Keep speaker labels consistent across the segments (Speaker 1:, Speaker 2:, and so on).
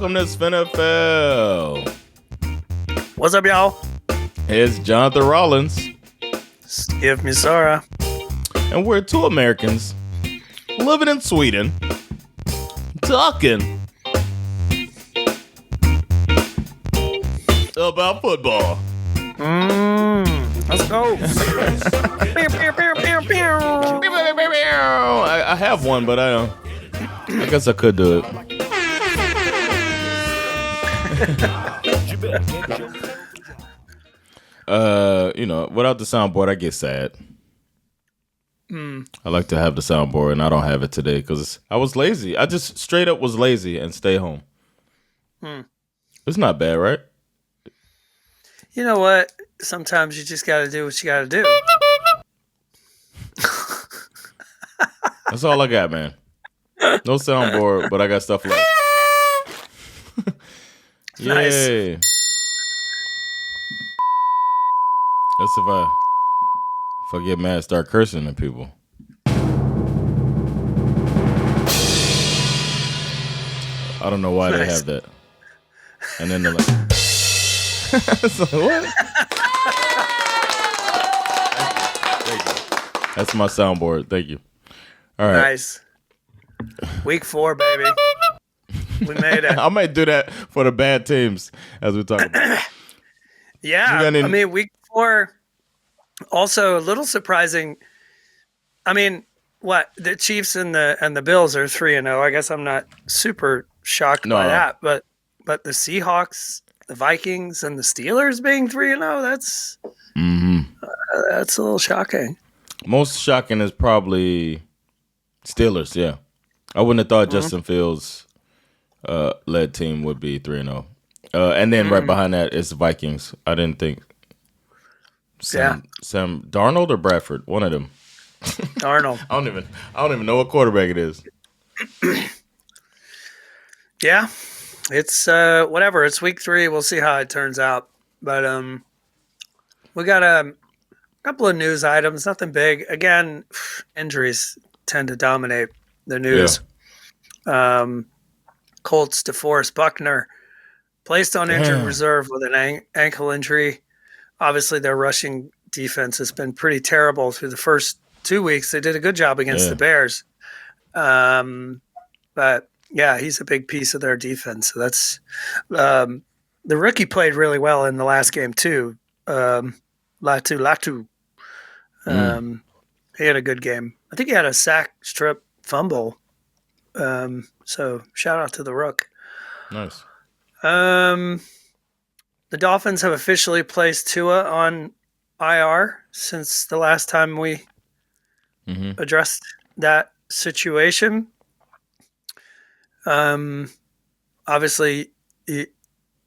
Speaker 1: Welcome to SveNFL.
Speaker 2: What's up, y'all?
Speaker 1: It's Jonathan Rollins.
Speaker 2: Give me Sarah.
Speaker 1: And we're two Americans living in Sweden, talking about football.
Speaker 2: Let's go.
Speaker 1: I have one, but I guess I could do it. Without the soundboard, I get sad. I like to have the soundboard, and I don't have it today because I was lazy. I just straight up was lazy and stay home. It's not bad, right?
Speaker 2: You know what? Sometimes you just got to do what you got to do.
Speaker 1: That's all I got, man. No soundboard, but I got stuff like. Yay.
Speaker 2: Nice.
Speaker 1: That's if I get mad, start cursing at people. I don't know why they have that. And then they're like, it's like, what? Thank you. That's my soundboard. Thank you. All right.
Speaker 2: Nice. Week 4, baby. We made it.
Speaker 1: I might do that for the bad teams as we talk about.
Speaker 2: Yeah. Week 4, also a little surprising. I mean, what? The Chiefs and the Bills are 3-0. I guess I'm not super shocked by that. But the Seahawks, the Vikings, and the Steelers being 3-0, that's a little shocking.
Speaker 1: Most shocking is probably Steelers, yeah. I wouldn't have thought Justin Fields' led team would be 3-0. And then right behind that is the Vikings. I didn't think Sam Darnold or Bradford, one of them.
Speaker 2: Darnold.
Speaker 1: I don't even know what quarterback it is.
Speaker 2: Yeah. It's whatever. It's week 3. We'll see how it turns out. But we got a couple of news items, nothing big. Again, injuries tend to dominate the news. Yeah. Colts DeForest Buckner placed on injured reserve with an ankle injury. Obviously, their rushing defense has been pretty terrible through the first 2 weeks. They did a good job against the Bears. But, yeah, he's a big piece of their defense. So that's the rookie played really well in the last game, too. Latu. He had a good game. I think he had a sack, strip, fumble. So shout out to the Rook.
Speaker 1: Nice.
Speaker 2: The Dolphins have officially placed Tua on IR since the last time we addressed that situation. Obviously,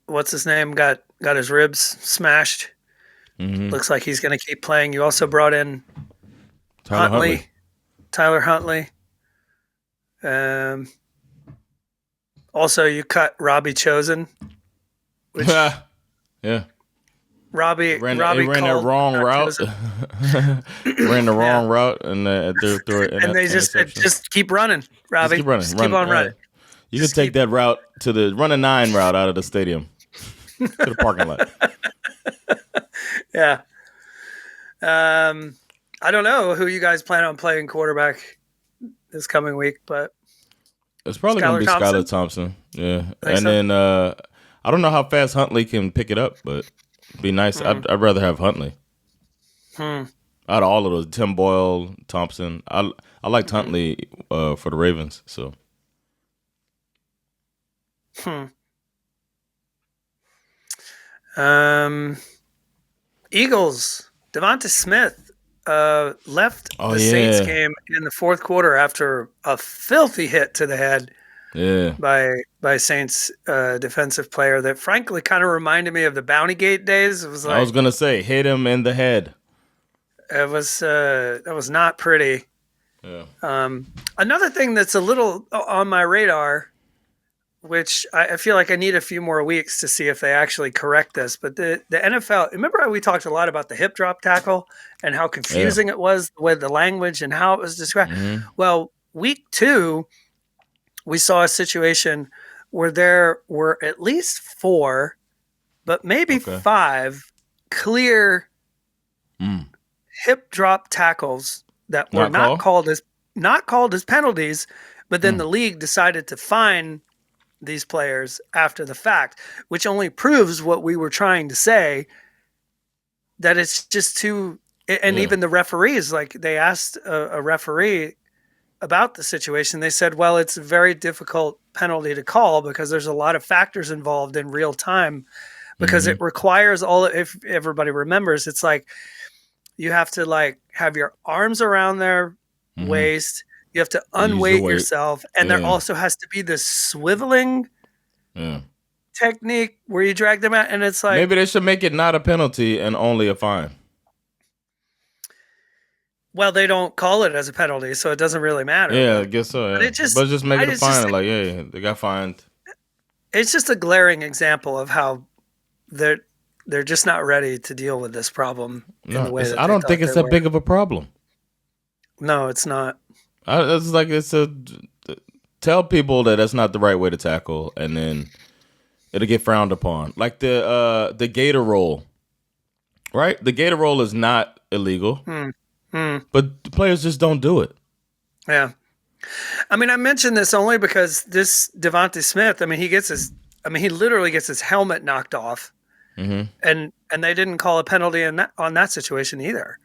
Speaker 2: what's his name got his ribs smashed. Looks like he's going to keep playing. You also brought in Tyler Huntley. Also, you cut Robbie Chosen. Which Robbie
Speaker 1: ran that wrong route. Ran the wrong route, and
Speaker 2: they just said, "Just keep running, Robbie. Just keep on running."
Speaker 1: You can take that route to the run a 9 route out of the stadium to the parking lot.
Speaker 2: Yeah. I don't know who you guys plan on playing quarterback this coming week, but
Speaker 1: it's probably going to be Skylar Thompson. Yeah. And then I don't know how fast Huntley can pick it up, but it'd be nice. I'd rather have Huntley. Out of all of those, Tim Boyle, Thompson. I liked Huntley for the Ravens, so.
Speaker 2: Eagles, Devonta Smith left the Saints game in the fourth quarter after a filthy hit to the head by Saints defensive player that frankly kind of reminded me of the Bounty Gate days. It was like,
Speaker 1: I was gonna say hit him in the head.
Speaker 2: It was that was not pretty.
Speaker 1: Yeah.
Speaker 2: Another thing that's a little on my radar, which I feel like I need a few more weeks to see if they actually correct this. But the NFL, remember how we talked a lot about the hip drop tackle and how confusing it was with the language and how it was described? Well, week 2, we saw a situation where there were at least 4, but maybe
Speaker 1: Okay.
Speaker 2: 5 clear hip drop tackles that were
Speaker 1: Not
Speaker 2: called as penalties, but then the league decided to fine these players after the fact, which only proves what we were trying to say, that it's just too. And even the referees, like they asked a referee about the situation, they said, well, it's a very difficult penalty to call because there's a lot of factors involved in real time, because it requires if everybody remembers, it's like you have to like have your arms around their waist, you have to unweight yourself, and there also has to be this swiveling technique where you drag them out, and it's like,
Speaker 1: maybe they should make it not a penalty and only a fine.
Speaker 2: well, they don't call it as a penalty, so it doesn't really matter.
Speaker 1: Yeah, I guess so. Yeah. But just make it a fine. Like, yeah, they got fined.
Speaker 2: It's just a glaring example of how they're just not ready to deal with this problem in the way that
Speaker 1: I don't think it's that big of a problem.
Speaker 2: No, it's not.
Speaker 1: Tell people that that's not the right way to tackle, and then it'll get frowned upon. Like the gator roll, right? The gator roll is not illegal. But the players just don't do it.
Speaker 2: Yeah. I mean, I mentioned this only because this Devontae Smith, he literally gets his helmet knocked off. And they didn't call a penalty on that situation either.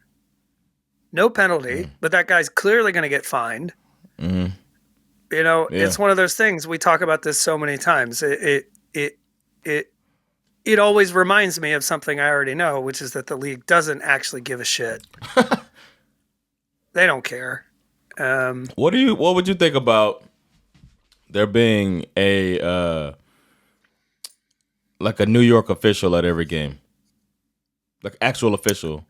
Speaker 2: No penalty, but that guy's clearly going to get fined. It's one of those things. We talk about this so many times. It always reminds me of something I already know, which is that the league doesn't actually give a shit. They don't care.
Speaker 1: What would you think about there being a like a New York official at every game, like actual official?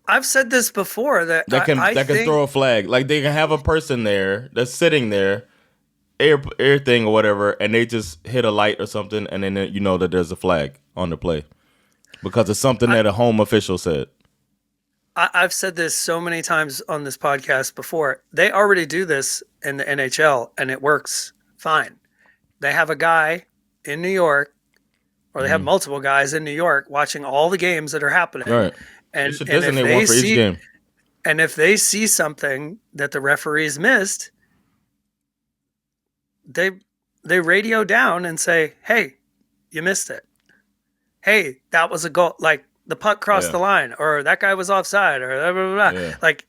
Speaker 2: I've said this before that
Speaker 1: can throw a flag. Like they can have a person there that's sitting there, air thing or whatever, and they just hit a light or something, and then you know that there's a flag on the play because it's something that a home official said.
Speaker 2: I've said this so many times on this podcast before. They already do this in the NHL, and it works fine. They have a guy in New York, or they have multiple guys in New York watching all the games that are happening.
Speaker 1: Right.
Speaker 2: And if they see something that the referees missed, they radio down and say, "Hey, you missed it. Hey, that was a goal. Like, the puck crossed the line, or that guy was offside, or blah, blah, blah, blah."
Speaker 1: Yeah.
Speaker 2: Like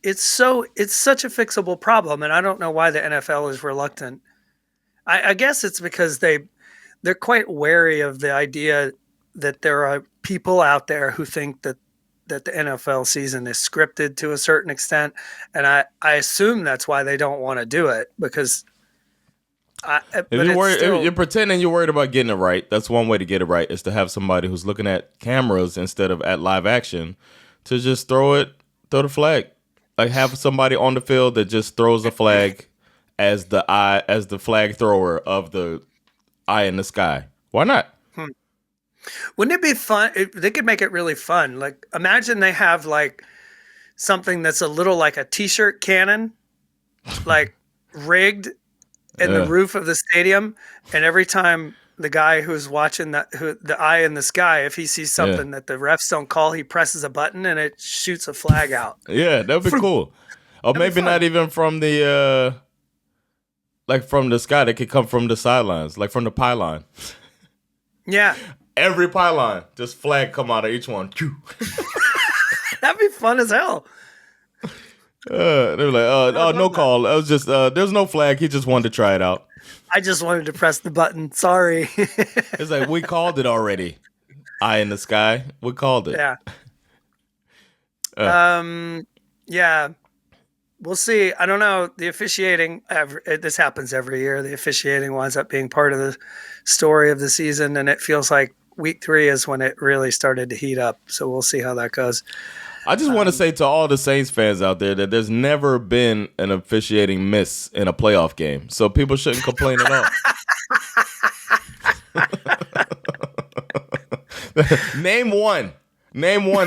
Speaker 2: it's such a fixable problem, and I don't know why the NFL is reluctant. I guess it's because they're quite wary of the idea that there are people out there who think that the NFL season is scripted to a certain extent, and I assume that's why they don't want to do it, because
Speaker 1: you're pretending you're worried about getting it right. That's one way to get it right, is to have somebody who's looking at cameras instead of at live action to just throw the flag. Like, have somebody on the field that just throws a flag as the flag thrower of the eye in the sky. Why not?
Speaker 2: Wouldn't it be fun? They could make it really fun. Like, imagine they have like something that's a little like a t-shirt cannon, like rigged in the roof of the stadium, and every time the guy who's watching the eye in the sky, if he sees something that the refs don't call, he presses a button and it shoots a flag out.
Speaker 1: Yeah, that'd be cool. Or maybe not even from the like from the sky. They could come from the sidelines, like from the pylon.
Speaker 2: Yeah.
Speaker 1: Every pylon, just flag come out of each one.
Speaker 2: That'd be fun as hell.
Speaker 1: They were like, "Oh, no call. It was just there's no flag. He just wanted to try it out.
Speaker 2: I just wanted to press the button. Sorry."
Speaker 1: It's like, we called it already. Eye in the sky. We called it.
Speaker 2: Yeah. Yeah. We'll see. I don't know. The officiating, this happens every year. The officiating winds up being part of the story of the season, and it feels like week 3 is when it really started to heat up. So we'll see how that goes.
Speaker 1: I just want to say to all the Saints fans out there that there's never been an officiating miss in a playoff game. So people shouldn't complain at all. Name one,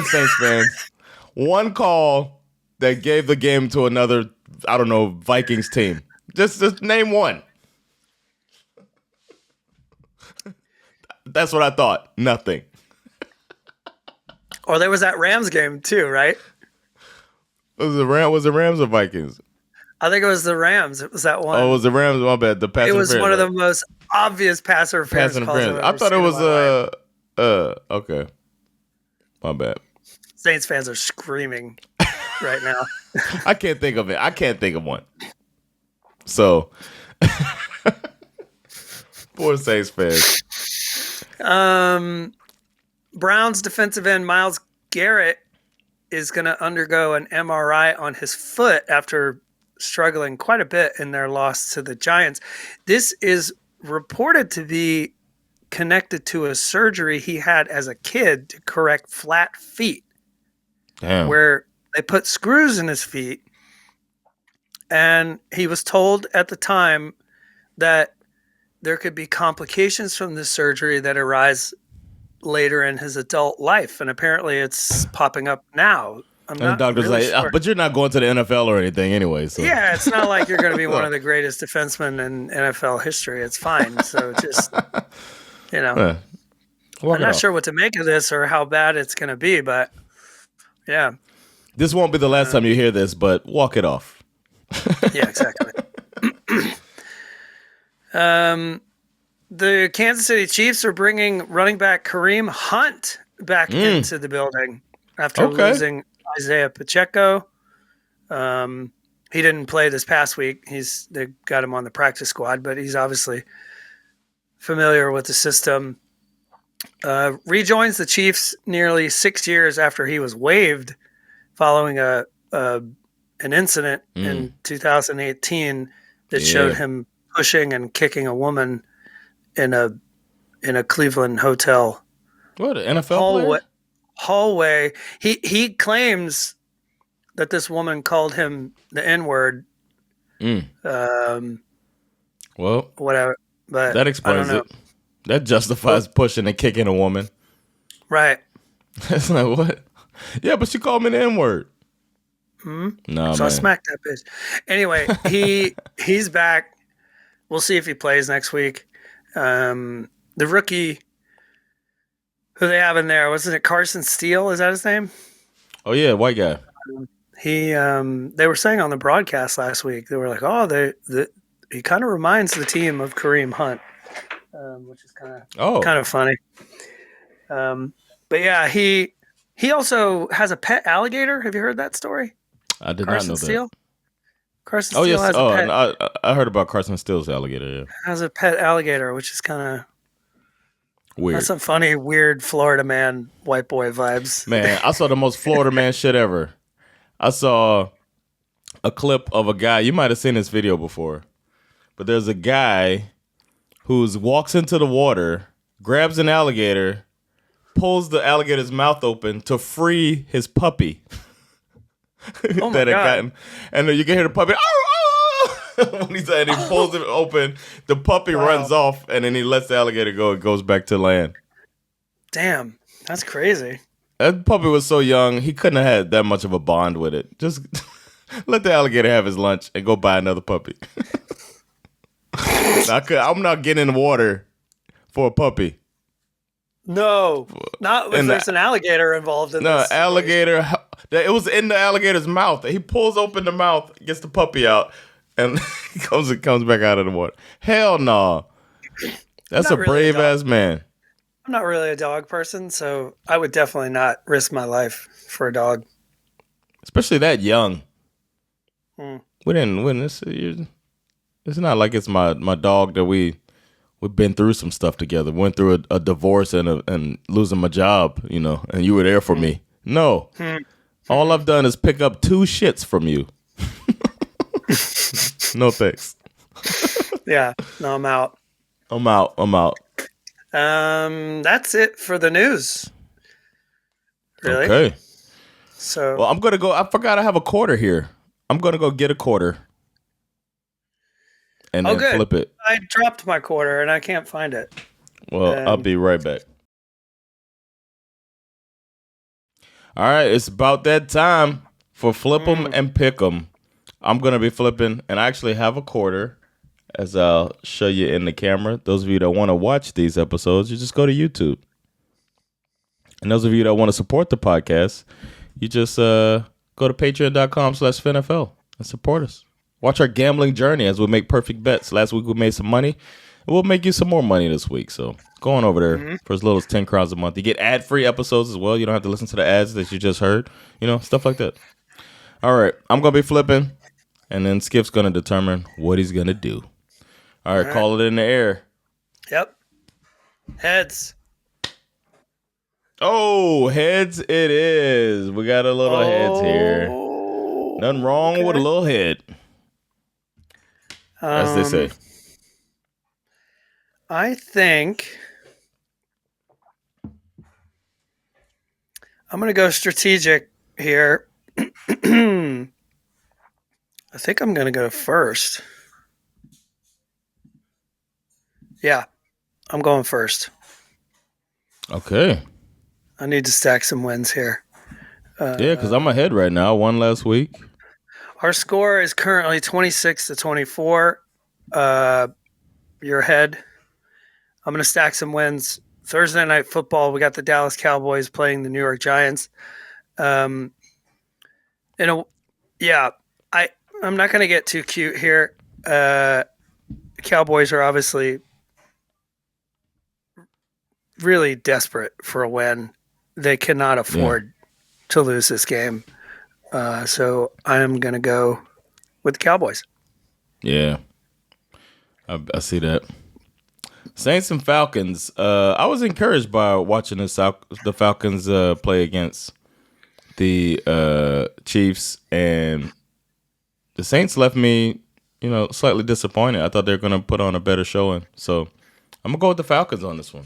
Speaker 1: Saints fans. One call that gave the game to another, I don't know, Vikings team. Just name one. That's what I thought. Nothing.
Speaker 2: Or there was that Rams game too, right?
Speaker 1: Was the Rams or Vikings?
Speaker 2: I think it was the Rams. It was that one.
Speaker 1: Oh, it was the Rams. My bad. The pass
Speaker 2: It was
Speaker 1: interference,
Speaker 2: one of the most obvious pass interference calls I've ever
Speaker 1: I thought it
Speaker 2: seen
Speaker 1: was
Speaker 2: in my life.
Speaker 1: okay. My bad.
Speaker 2: Saints fans are screaming right now.
Speaker 1: I can't think of it. I can't think of one. So, poor Saints fans.
Speaker 2: Browns defensive end Myles Garrett is going to undergo an MRI on his foot after struggling quite a bit in their loss to the Giants. This is reported to be connected to a surgery he had as a kid to correct flat feet.
Speaker 1: Damn.
Speaker 2: Where they put screws in his feet, and he was told at the time that there could be complications from this surgery that arise later in his adult life, and apparently it's popping up now.
Speaker 1: And the doctor's really like, but you're not going to the NFL or anything anyway. So.
Speaker 2: Yeah, it's not like you're going to be one of the greatest defensemen in NFL history. It's fine. So just, I'm not sure what to make of this or how bad it's going to be, but yeah.
Speaker 1: This won't be the last time you hear this, but walk it off.
Speaker 2: Yeah, exactly. The Kansas City Chiefs are bringing running back Kareem Hunt back into the building after losing Isaiah Pacheco. He didn't play this past week. They got him on the practice squad, but he's obviously familiar with the system. Rejoins the Chiefs nearly 6 years after he was waived following an incident in 2018 that showed him pushing and kicking a woman in a Cleveland hotel.
Speaker 1: What, an NFL
Speaker 2: hallway. He claims that this woman called him the N-word.
Speaker 1: Well,
Speaker 2: whatever. But
Speaker 1: that explains it. That justifies pushing and kicking a woman.
Speaker 2: Right.
Speaker 1: That's like, what? Yeah, but she called me the N-word. No,
Speaker 2: so man. I smacked that bitch. Anyway, he's back. We'll see if he plays next week. The rookie who they have in there, wasn't it Carson Steele? Is that his name?
Speaker 1: Oh yeah, white guy.
Speaker 2: They were saying on the broadcast last week, they were like, he kind of reminds the team of Kareem Hunt, which is kind of funny. But yeah, he also has a pet alligator. Have you heard that story?
Speaker 1: I did not know
Speaker 2: Steele?
Speaker 1: that.
Speaker 2: Carson Steele has a pet.
Speaker 1: No, I heard about Carson Steele's alligator. Yeah.
Speaker 2: Has a pet alligator, which is kind of
Speaker 1: weird.
Speaker 2: That's some funny, weird Florida man, white boy vibes.
Speaker 1: Man, I saw the most Florida man shit ever. I saw a clip of a guy. You might have seen this video before, but there's a guy who walks into the water, grabs an alligator, pulls the alligator's mouth open to free his puppy.
Speaker 2: Oh my God.
Speaker 1: And then you can hear the puppy. When he pulls it open, the puppy runs off, and then he lets the alligator go. It goes back to land.
Speaker 2: Damn, that's crazy.
Speaker 1: That puppy was so young, he couldn't have had that much of a bond with it. Just let the alligator have his lunch and go buy another puppy. I'm not getting in the water for a puppy.
Speaker 2: No, not if there's an alligator involved in this.
Speaker 1: No, alligator. It was in the alligator's mouth. He pulls open the mouth, gets the puppy out, and comes back out of the water. Hell no. That's a brave ass man.
Speaker 2: I'm not really a dog person, so I would definitely not risk my life for a dog.
Speaker 1: Especially that young. We didn't win this. It's not like it's my dog that we've been through some stuff together. Went through a divorce and losing my job, and you were there for me. No. All I've done is pick up 2 shits from you. No thanks.
Speaker 2: Yeah. No, I'm out.
Speaker 1: I'm out.
Speaker 2: That's it for the news. Really?
Speaker 1: Okay.
Speaker 2: So.
Speaker 1: Well, I'm going to go. I forgot I have a quarter here. I'm going to go get a quarter. And then flip it.
Speaker 2: I dropped my quarter and I can't find it.
Speaker 1: Well, I'll be right back. All right, it's about that time for flip 'em and pick 'em. I'm going to be flipping, and I actually have a quarter, as I'll show you in the camera. Those of you that want to watch these episodes, you just go to YouTube. And those of you that want to support the podcast, you just go to patreon.com/SveNFL and support us. Watch our gambling journey as we make perfect bets. Last week we made some money. And we'll make you some more money this week. So go on over there for as little as 10 crowns a month. You get ad-free episodes as well. You don't have to listen to the ads that you just heard. You know, stuff like that. All right. I'm going to be flipping. And then Skip's going to determine what he's going to do. All right. Call it in the air.
Speaker 2: Yep. Heads.
Speaker 1: Oh, heads it is. We got a little heads here. Nothing wrong with a little head. As they say.
Speaker 2: I think I'm going to go strategic here. I think I'm going to go first. Yeah, I'm going first.
Speaker 1: Okay.
Speaker 2: I need to stack some wins here.
Speaker 1: Yeah, because I'm ahead right now. Won last week.
Speaker 2: Our score is currently 26-24. You're ahead. I'm going to stack some wins. Thursday Night Football, we got the Dallas Cowboys playing the New York Giants. I'm not going to get too cute here. Cowboys are obviously really desperate for a win. They cannot afford to lose this game. So I'm going to go with the Cowboys.
Speaker 1: Yeah. I see that. Saints and Falcons. I was encouraged by watching the Falcons play against the Chiefs, and the Saints left me, slightly disappointed. I thought they were going to put on a better showing. So I'm going to go with the Falcons on this one.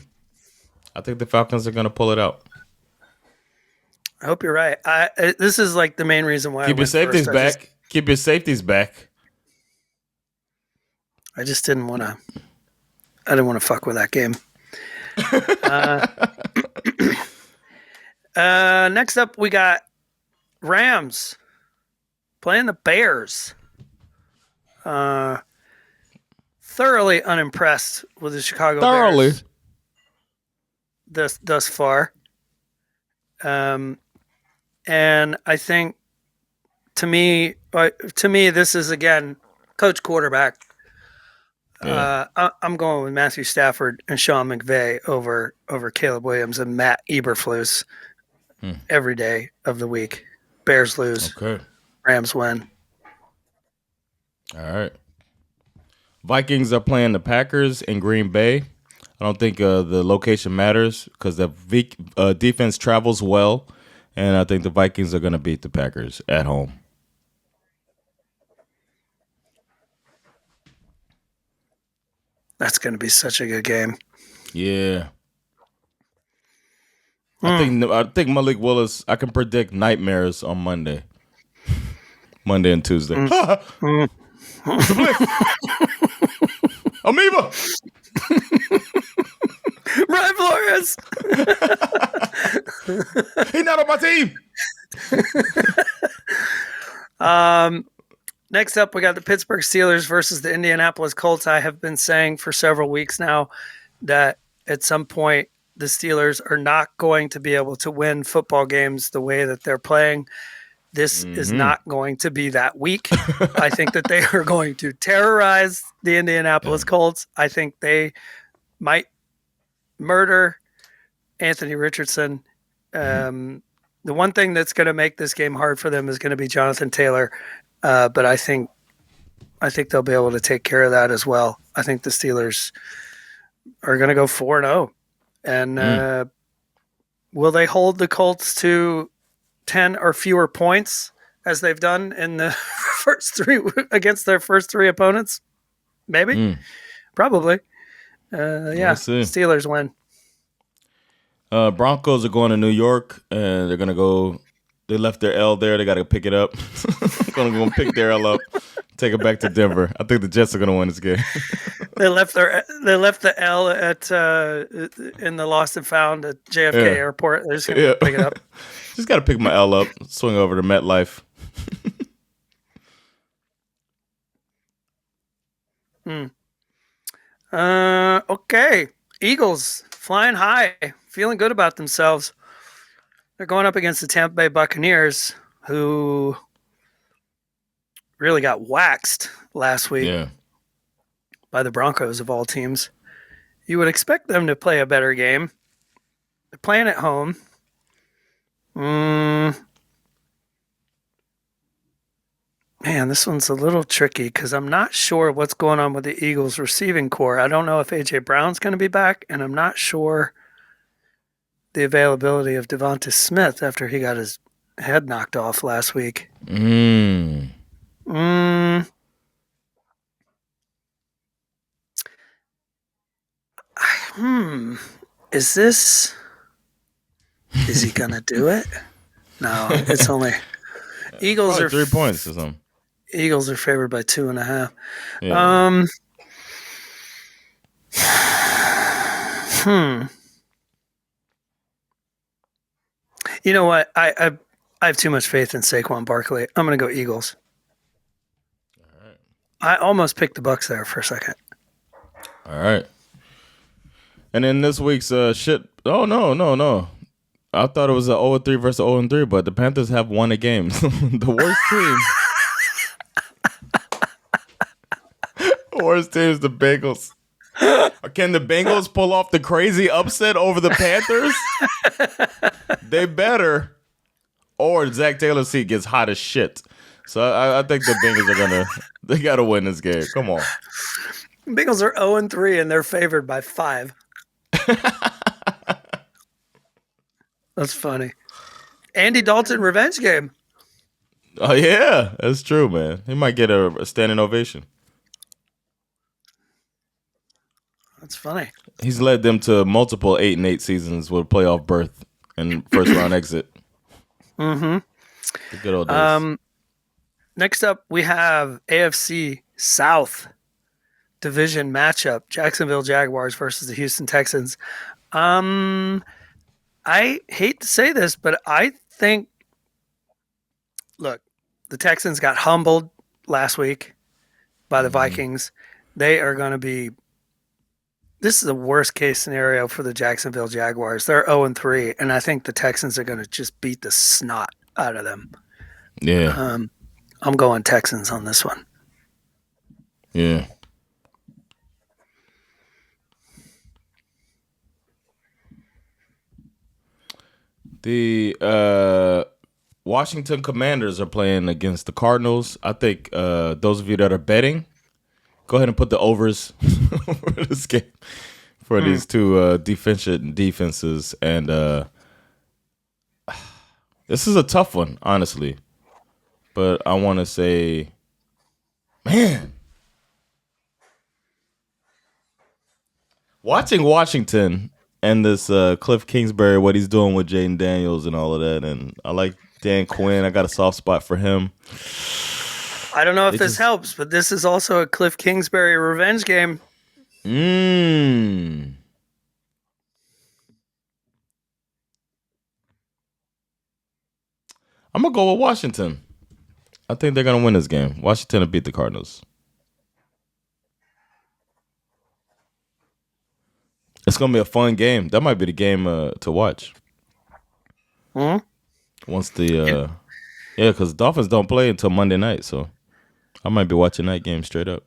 Speaker 1: I think the Falcons are going to pull it out.
Speaker 2: I hope you're right. This is like the main reason why
Speaker 1: Keep your safeties back. Keep your safeties back.
Speaker 2: I just didn't want to. I didn't want to fuck with that game. Next up, we got Rams playing the Bears. Thoroughly unimpressed with the Chicago Bears thus far. And I think to me, this is again coach quarterback. Yeah. I'm going with Matthew Stafford and Sean McVay over Caleb Williams and Matt Eberflus every day of the week. Bears lose. Okay. Rams win.
Speaker 1: All right. Vikings are playing the Packers in Green Bay. I don't think the location matters because the defense travels well, and I think the Vikings are going to beat the Packers at home.
Speaker 2: That's going to be such a good game.
Speaker 1: Yeah. I think Malik Willis, I can predict nightmares on Monday. Monday and Tuesday. Amoeba!
Speaker 2: Ryan Flores!
Speaker 1: He's not on my team!
Speaker 2: Next up, we got the Pittsburgh Steelers versus the Indianapolis Colts. I have been saying for several weeks now that at some point the Steelers are not going to be able to win football games the way that they're playing. This is not going to be that week. I think that they are going to terrorize the Indianapolis Colts. I think they might murder Anthony Richardson. The one thing that's going to make this game hard for them is going to be Jonathan Taylor. But I think they'll be able to take care of that as well. I think the Steelers are going to go 4-0. And will they hold the Colts to 10 or fewer points as they've done in the first three against their first three opponents? Maybe. Probably. Steelers win.
Speaker 1: Broncos are going to New York, and they're going to go. They left their L there. They got to pick it up. Going to go pick their L up, take it back to Denver. I think the Jets are going to win this game.
Speaker 2: They left the L at in the lost and found at JFK Airport. They're just going to pick it up.
Speaker 1: Just got to pick my L up, swing over to MetLife.
Speaker 2: Okay. Eagles flying high, feeling good about themselves. They're going up against the Tampa Bay Buccaneers, who really got waxed last week
Speaker 1: Yeah.
Speaker 2: by the Broncos of all teams. You would expect them to play a better game. They're playing at home. Man, this one's a little tricky because I'm not sure what's going on with the Eagles receiving core. I don't know if A.J. Brown's going to be back, and I'm not sure the availability of Devonta Smith after he got his head knocked off last week.
Speaker 1: Mm.
Speaker 2: Is he going to do it? No, it's only Eagles
Speaker 1: Probably
Speaker 2: are
Speaker 1: 3 points or something.
Speaker 2: Eagles are favored by 2.5.
Speaker 1: Yeah.
Speaker 2: You know what? I have too much faith in Saquon Barkley. I'm going to go Eagles.
Speaker 1: All right.
Speaker 2: I almost picked the Bucks there for a second.
Speaker 1: All right. And then this week's shit. Oh, no. I thought it was a 0-3 versus 0-3, but the Panthers have won a game. The worst team. The worst team is the Bengals. Can the Bengals pull off the crazy upset over the Panthers? They better. Or Zach Taylor's seat gets hot as shit. So I think the Bengals they got to win this game. Come on.
Speaker 2: Bengals are 0-3 and they're favored by 5. That's funny. Andy Dalton revenge game.
Speaker 1: Oh, yeah. That's true, man. He might get a standing ovation.
Speaker 2: That's funny.
Speaker 1: He's led them to multiple 8-8 seasons with a playoff berth and first round exit.
Speaker 2: Mm-hmm.
Speaker 1: The good old days.
Speaker 2: Next up, we have AFC South division matchup: Jacksonville Jaguars versus the Houston Texans. I hate to say this, but I think, look, the Texans got humbled last week by the Vikings. They are going to be. This is the worst case scenario for the Jacksonville Jaguars. They're 0-3, and I think the Texans are going to just beat the snot out of them.
Speaker 1: Yeah.
Speaker 2: I'm going Texans on this one.
Speaker 1: Yeah. The Washington Commanders are playing against the Cardinals. I think those of you that are betting, go ahead and put the overs for this game for these two defenses. And this is a tough one, honestly. But I want to say, man, watching Washington and this Cliff Kingsbury, what he's doing with Jaden Daniels and all of that. And I like Dan Quinn. I got a soft spot for him.
Speaker 2: I don't know if this helps, but this is also a Cliff Kingsbury revenge game.
Speaker 1: I'm going to go with Washington. I think they're going to win this game. Washington will beat the Cardinals. It's going to be a fun game. That might be the game to watch. Once the because Dolphins don't play until Monday night, so I might be watching that game straight up.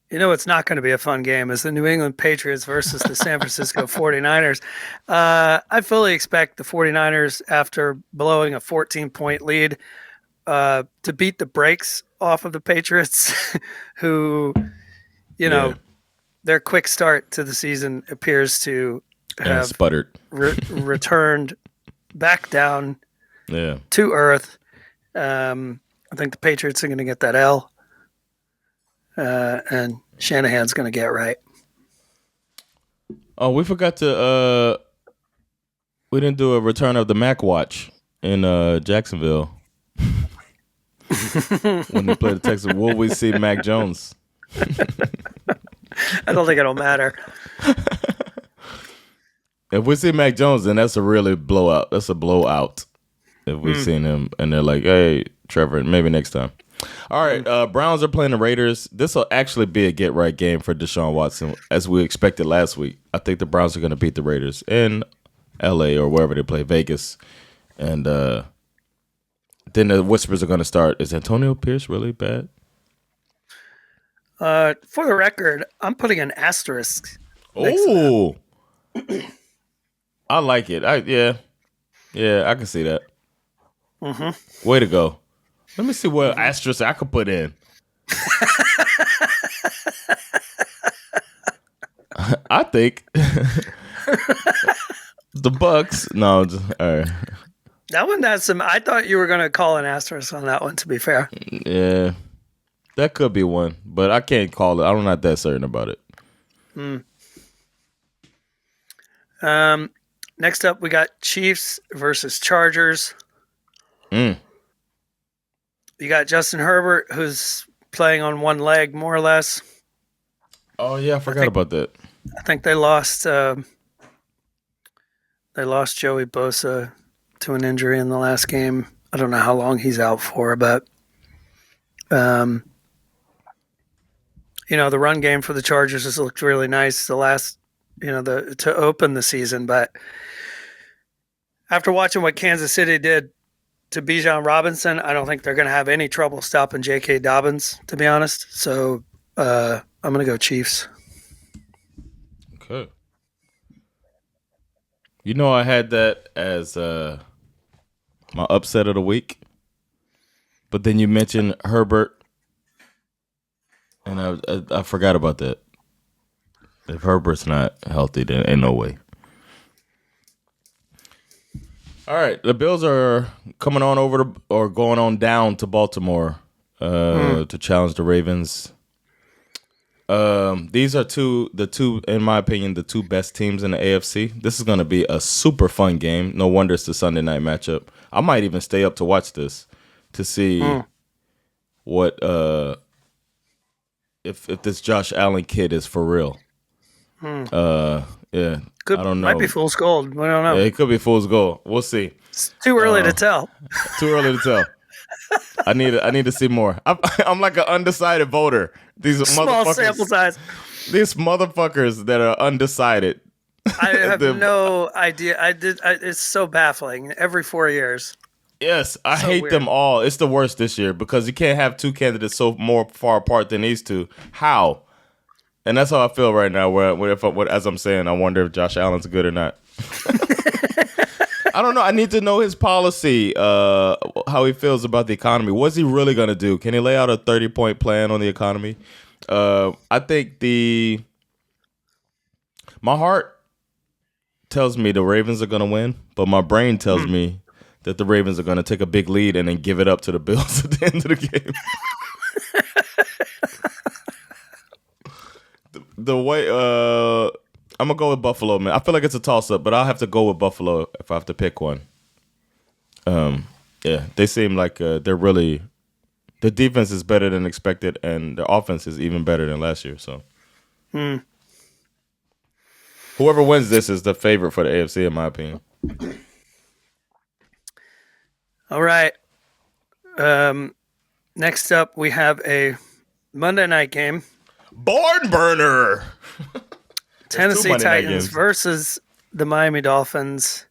Speaker 2: You know what's not going to be a fun game is the New England Patriots versus the San Francisco 49ers. I fully expect the 49ers, after blowing a 14-point lead, to beat the brakes off of the Patriots, who, their quick start to the season appears to have
Speaker 1: sputtered,
Speaker 2: returned back down to earth. I think the Patriots are going to get that L, and Shanahan's going to get right.
Speaker 1: Oh, we forgot to. We didn't do a return of the Mac Watch in Jacksonville when they played the Texans. Will we see Mac Jones?
Speaker 2: I don't think it'll matter.
Speaker 1: If we see Mac Jones, then that's a really blowout. That's a blowout. If we've seen him and they're like, hey, Trevor, maybe next time. All right, Browns are playing the Raiders. This will actually be a get right game for Deshaun Watson, as we expected last week. I think the Browns are going to beat the Raiders in L.A. or wherever they play, Vegas, and then the whispers are going to start. Is Antonio Pierce really bad?
Speaker 2: For the record, I'm putting an asterisk.
Speaker 1: Oh, I like it. Yeah, I can see that.
Speaker 2: Mm-hmm.
Speaker 1: Way to go. Let me see what asterisk I could put in. I think the Bucks. No, all right.
Speaker 2: That one has some. I thought you were going to call an asterisk on that one. To be fair,
Speaker 1: Yeah, that could be one, but I can't call it. I'm not that certain about it.
Speaker 2: Next up, we got Chiefs versus Chargers. You got Justin Herbert, who's playing on one leg, more or less.
Speaker 1: Oh yeah, I forgot about that.
Speaker 2: I think they lost. They lost Joey Bosa to an injury in the last game. I don't know how long he's out for, but the run game for the Chargers has looked really nice the last, to open the season. But after watching what Kansas City did to Bijan Robinson, I don't think they're going to have any trouble stopping J.K. Dobbins, to be honest. So I'm going to go Chiefs.
Speaker 1: Okay. I had that as my upset of the week, but then you mentioned Herbert, and I forgot about that. If Herbert's not healthy, then ain't no way. All right, the Bills are coming on over or going on down to Baltimore to challenge the Ravens. These are the two, in my opinion, the two best teams in the AFC. This is going to be a super fun game. No wonder it's the Sunday night matchup. I might even stay up to watch this to see what if this Josh Allen kid is for real. Yeah. I don't know.
Speaker 2: Might be fool's gold. We don't know.
Speaker 1: Yeah, it could be fool's gold. We'll see.
Speaker 2: It's too early to tell.
Speaker 1: Too early to tell. I need to see more. I'm like an undecided voter. These
Speaker 2: Small sample size.
Speaker 1: These motherfuckers that are undecided.
Speaker 2: I have no idea. It's so baffling. Every 4 years.
Speaker 1: Yes, I hate them all. It's the worst this year because you can't have two candidates so more far apart than these two. How? And that's how I feel right now. As I'm saying, I wonder if Josh Allen's good or not. I don't know. I need to know his policy, how he feels about the economy. What's he really going to do? Can he lay out a 30-point plan on the economy? I think my heart tells me the Ravens are going to win, but my brain tells me that the Ravens are going to take a big lead and then give it up to the Bills at the end of the game. The way I'm gonna go with Buffalo, man. I feel like it's a toss-up, but I'll have to go with Buffalo if I have to pick one. Yeah, they seem like they're really. The defense is better than expected, and the offense is even better than last year. So, whoever wins this is the favorite for the AFC, in my opinion.
Speaker 2: All right. Next up, we have a Monday night game.
Speaker 1: Barn burner.
Speaker 2: Tennessee Titans versus the Miami Dolphins.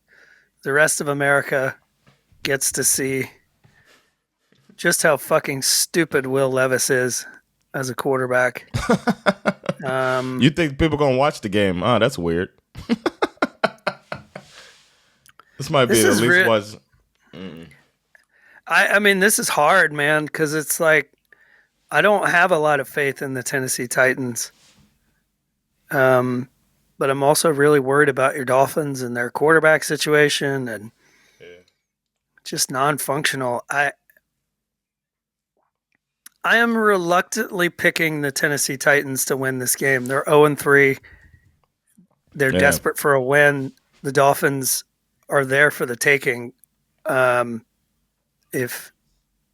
Speaker 2: The rest of America gets to see just how fucking stupid Will Levis is as a quarterback.
Speaker 1: You think people going to watch the game? Oh, that's weird. This might be at least watch.
Speaker 2: I mean, this is hard, man, because it's like I don't have a lot of faith in the Tennessee Titans. But I'm also really worried about your Dolphins and their quarterback situation and just non-functional. I am reluctantly picking the Tennessee Titans to win this game. They're 0-3. They're desperate for a win. The Dolphins are there for the taking. If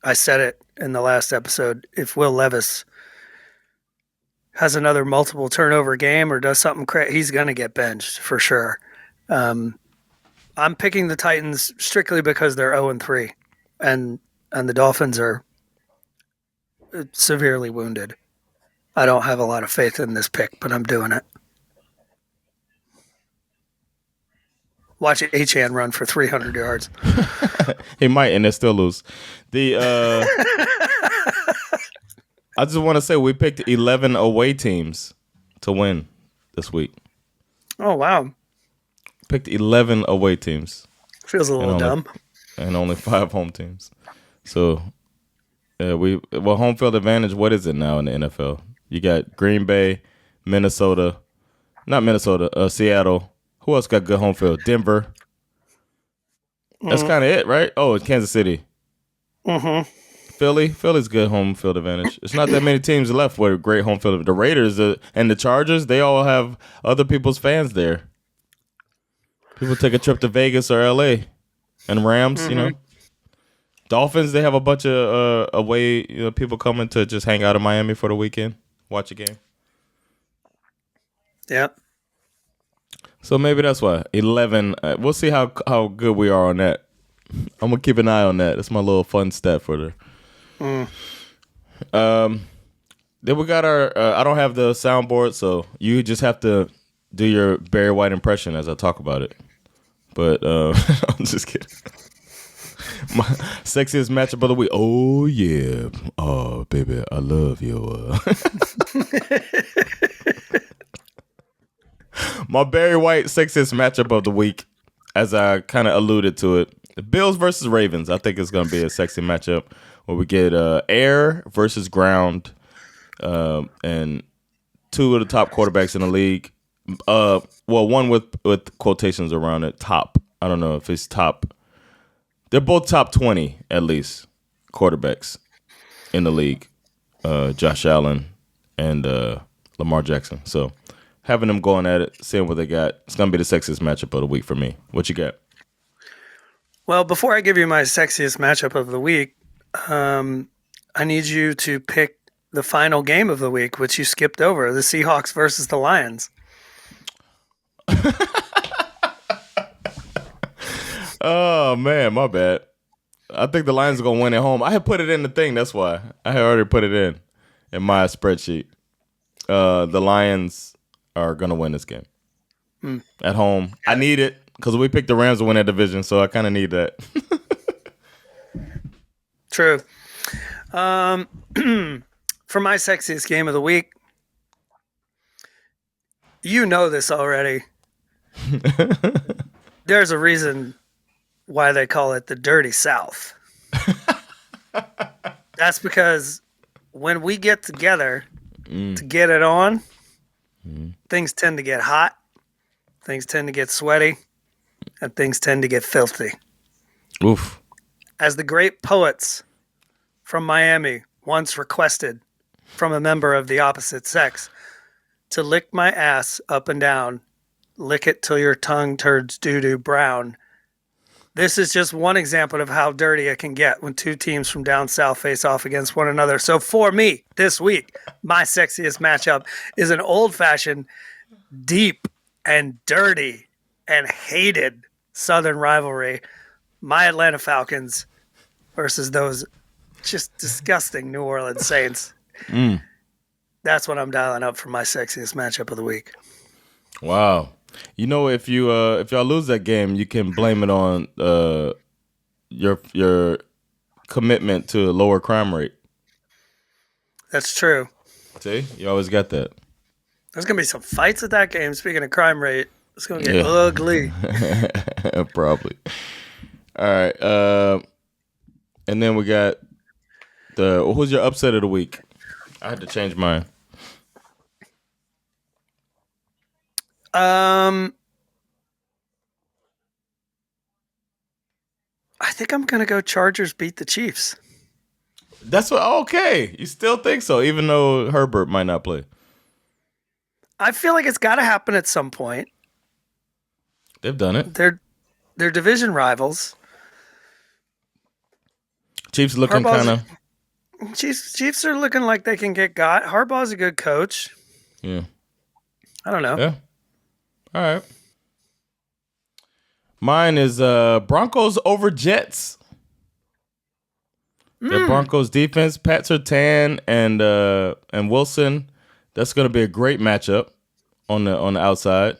Speaker 2: I said it in the last episode, if Will Levis has another multiple turnover game or does something crazy, he's going to get benched for sure. I'm picking the Titans strictly because they're 0-3, and the Dolphins are severely wounded. I don't have a lot of faith in this pick, but I'm doing it. Watch Achane run for 300 yards.
Speaker 1: He might, and they still lose. I just want to say we picked 11 away teams to win this week.
Speaker 2: Oh, wow.
Speaker 1: Picked 11 away teams.
Speaker 2: Feels a little dumb.
Speaker 1: And only 5 home teams. So, home field advantage, what is it now in the NFL? You got Green Bay, Seattle. Who else got good home field? Denver. That's kind of it, right? Oh, it's Kansas City.
Speaker 2: Mm-hmm.
Speaker 1: Philly's good home field advantage. It's not that many teams left with great home field. The Raiders and the Chargers, they all have other people's fans there. People take a trip to Vegas or LA. And Rams, Dolphins, they have a bunch of away people coming to just hang out in Miami for the weekend, watch a game.
Speaker 2: Yep.
Speaker 1: So maybe that's why 11. We'll see how good we are on that. I'm gonna keep an eye on that. That's my little fun stat for the. Then we got our. I don't have the soundboard, so you just have to do your Barry White impression as I talk about it. But I'm just kidding. My sexiest matchup of the week. Oh yeah, oh baby, I love you. My Barry White sexiest matchup of the week, as I kind of alluded to it, Bills versus Ravens. I think it's going to be a sexy matchup where we get air versus ground, and 2 of the top quarterbacks in the league. One with quotations around it. Top. I don't know if it's top. They're both top 20 at least quarterbacks in the league. Josh Allen and Lamar Jackson. So having them going at it, seeing what they got, it's going to be the sexiest matchup of the week for me. What you got?
Speaker 2: Well, before I give you my sexiest matchup of the week, I need you to pick the final game of the week, which you skipped over, the Seahawks versus the Lions.
Speaker 1: Oh, man, my bad. I think the Lions are going to win at home. I had put it in the thing, that's why. I had already put it in my spreadsheet. The Lions are going to win this game. At home. I need it because we picked the Rams to win that division, so I kind of need that.
Speaker 2: True. For my sexiest game of the week, you know this already. There's a reason why they call it the Dirty South. That's because when we get together to get it on, things tend to get hot, things tend to get sweaty, and things tend to get filthy.
Speaker 1: Oof.
Speaker 2: As the great poets from Miami once requested from a member of the opposite sex to lick my ass up and down, lick it till your tongue turns doo-doo brown. This is just one example of how dirty it can get when 2 teams from down south face off against one another. So for me, this week, my sexiest matchup is an old-fashioned, deep, and dirty, and hated Southern rivalry. My Atlanta Falcons versus those just disgusting New Orleans Saints. That's what I'm dialing up for my sexiest matchup of the week.
Speaker 1: Wow. You know, if y'all lose that game, you can blame it on your commitment to a lower crime rate.
Speaker 2: That's true.
Speaker 1: See, you always got that.
Speaker 2: There's gonna be some fights at that game. Speaking of crime rate, it's gonna get ugly.
Speaker 1: Probably. All right. And then we got who's your upset of the week? I had to change mine.
Speaker 2: I think I'm gonna go Chargers beat the Chiefs.
Speaker 1: That's what. Okay, you still think so, even though Herbert might not play.
Speaker 2: I feel like it's got to happen at some point.
Speaker 1: They've done it.
Speaker 2: They're division rivals.
Speaker 1: Chiefs looking kind of.
Speaker 2: Chiefs are looking like they can get got. Harbaugh's a good coach.
Speaker 1: Yeah.
Speaker 2: I don't know.
Speaker 1: Yeah. All right. Mine is Broncos over Jets. The Broncos defense, Pat Surtain and Wilson. That's going to be a great matchup on the outside.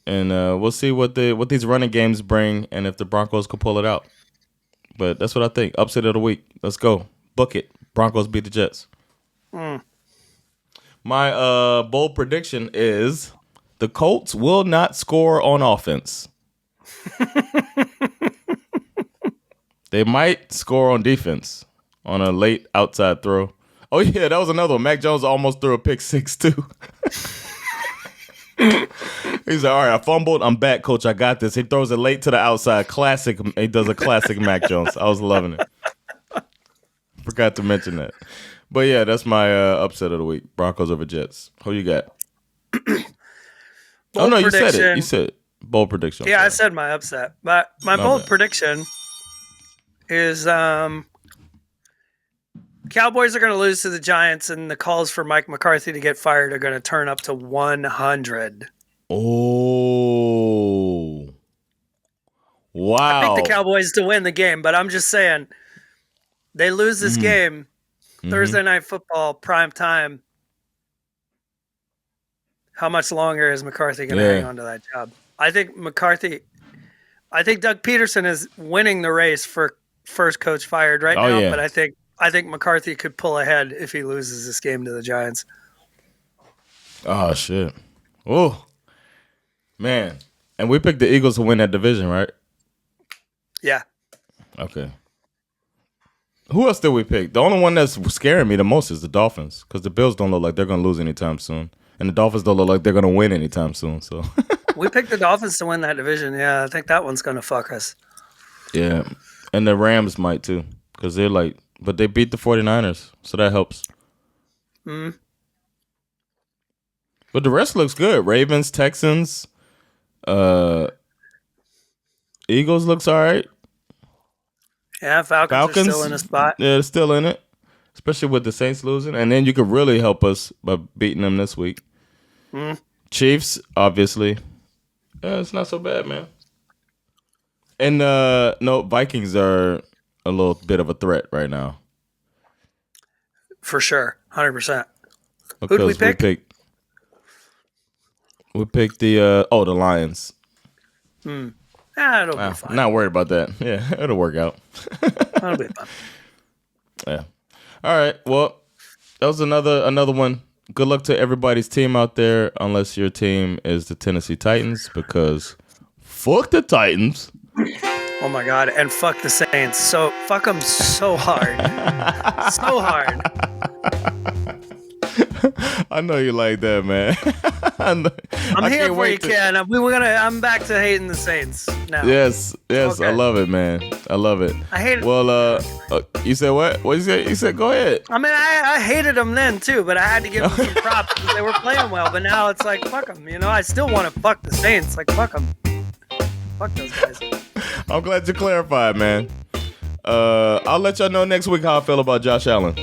Speaker 1: And we'll see what these running games bring and if the Broncos can pull it out. But that's what I think. Upset of the week. Let's go. Book it. Broncos beat the Jets. My bold prediction is the Colts will not score on offense. They might score on defense on a late outside throw. Oh, yeah, that was another one. Mac Jones almost threw a pick 6, too. He's like, all right, I fumbled. I'm back, coach. I got this. He throws it late to the outside. Classic. He does a classic Mac Jones. I was loving it. Forgot to mention that. But, yeah, that's my upset of the week. Broncos over Jets. Who you got?
Speaker 2: Bold
Speaker 1: you
Speaker 2: prediction.
Speaker 1: said it. You said bold prediction.
Speaker 2: Yeah, I said my upset. But my bold prediction is Cowboys are going to lose to the Giants, and the calls for Mike McCarthy to get fired are going to turn up to 100.
Speaker 1: Oh. Wow.
Speaker 2: I picked the Cowboys to win the game, but I'm just saying they lose this game Thursday Night Football, prime time. How much longer is McCarthy going to hang on to that job? I think Doug Peterson is winning the race for first coach fired right now, but I think McCarthy could pull ahead if he loses this game to the Giants.
Speaker 1: Oh, shit. Oh, man. And we picked the Eagles to win that division, right?
Speaker 2: Yeah.
Speaker 1: Okay. Who else did we pick? The only one that's scaring me the most is the Dolphins, because the Bills don't look like they're going to lose anytime soon. And the Dolphins don't look like they're going to win anytime soon. So
Speaker 2: we picked the Dolphins to win that division. Yeah, I think that one's going to fuck us.
Speaker 1: Yeah. And the Rams might, too, because they're like, but they beat the 49ers, so that helps. But the rest looks good. Ravens, Texans, Eagles looks all right.
Speaker 2: Yeah, Falcons are still in a spot.
Speaker 1: Yeah, they're still in it, especially with the Saints losing. And then you could really help us by beating them this week. Chiefs, obviously. Yeah, it's not so bad, man. And Vikings are a little bit of a threat right now.
Speaker 2: For sure, 100%. Who did we pick?
Speaker 1: We picked the Lions.
Speaker 2: It'll be fine.
Speaker 1: I'm not worried about that. Yeah, it'll work out.
Speaker 2: That'll be fun.
Speaker 1: Yeah. All right. Well, that was another one. Good luck to everybody's team out there, unless your team is the Tennessee Titans, because fuck the Titans.
Speaker 2: Oh my God, and fuck the Saints. So fuck them so hard, so hard.
Speaker 1: I know you like that, man.
Speaker 2: I'm here for you, Ken. I'm back to hating the Saints now.
Speaker 1: Yes, okay. I love it, man. I love it.
Speaker 2: I hate it.
Speaker 1: Well, you said what? What you say? You said go ahead.
Speaker 2: I mean, I hated them then too, but I had to give them some props because they were playing well. But now it's like fuck them. I still want to fuck the Saints. Like fuck them. Fuck those guys.
Speaker 1: I'm glad you clarified, man. I'll let y'all know next week how I feel about Josh Allen.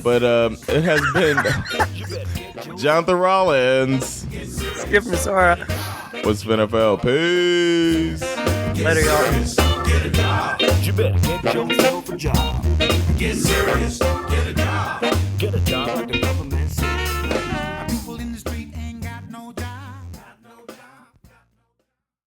Speaker 1: But it has been Jonathan Rollins.
Speaker 2: Skip Masara.
Speaker 1: With SveNFL. Peace.
Speaker 2: Later, y'all.
Speaker 3: You better get yourself a job. Get serious. Get a job. Get a job like the government.